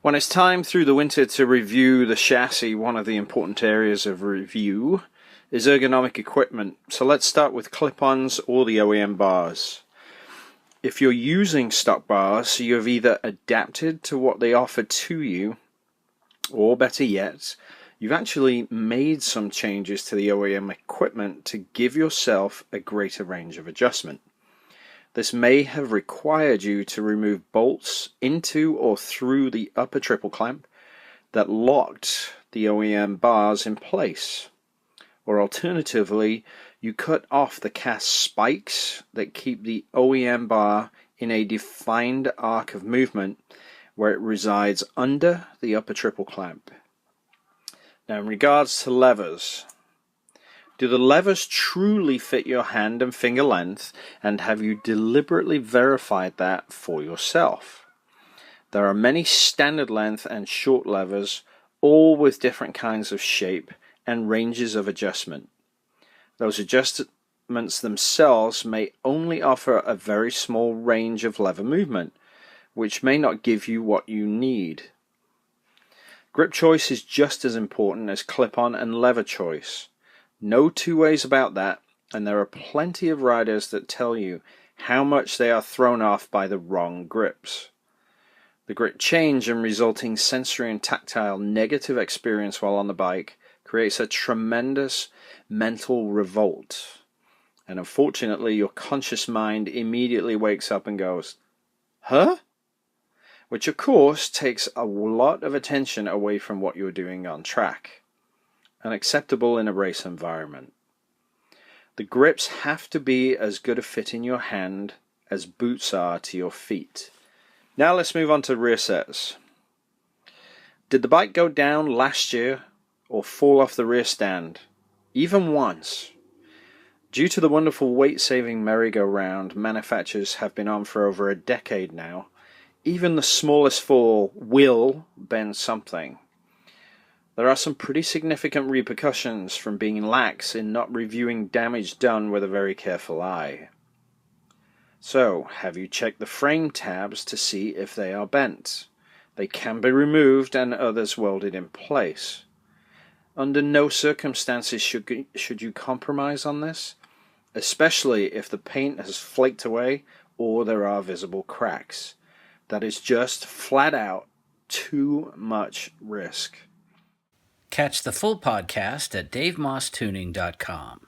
When it's time through the winter to review the chassis, one of the important areas of review is ergonomic equipment. So let's start with clip-ons or the OEM bars. If you're using stock bars, you have either adapted to what they offer to you, or better yet, you've actually made some changes to the OEM equipment to give yourself a greater range of adjustment. This may have required you to remove bolts into or through the upper triple clamp that locked the OEM bars in place. Or alternatively, you cut off the cast spikes that keep the OEM bar in a defined arc of movement where it resides under the upper triple clamp. Now, in regards to levers, do the levers truly fit your hand and finger length, and have you deliberately verified that for yourself? There are many standard length and short levers, all with different kinds of shape and ranges of adjustment. Those adjustments themselves may only offer a very small range of lever movement, which may not give you what you need. Grip choice is just as important as clip-on and lever choice. No two ways about that, and there are plenty of riders that tell you how much they are thrown off by the wrong grips. The grip change and resulting sensory and tactile negative experience while on the bike creates a tremendous mental revolt. And unfortunately, your conscious mind immediately wakes up and goes, "Huh?" Which of course takes a lot of attention away from what you're doing on track. Unacceptable in a race environment. The grips have to be as good a fit in your hand as boots are to your feet. Now let's move on to rear sets. Did the bike go down last year or fall off the rear stand? Even once? Due to the wonderful weight-saving merry-go-round manufacturers have been on for over a decade now, even the smallest fall will bend something. There are some pretty significant repercussions from being lax in not reviewing damage done with a very careful eye. So, have you checked the frame tabs to see if they are bent? They can be removed and others welded in place. Under no circumstances should you compromise on this, especially if the paint has flaked away or there are visible cracks. That is just flat out too much risk. Catch the full podcast at davemosstuning.com.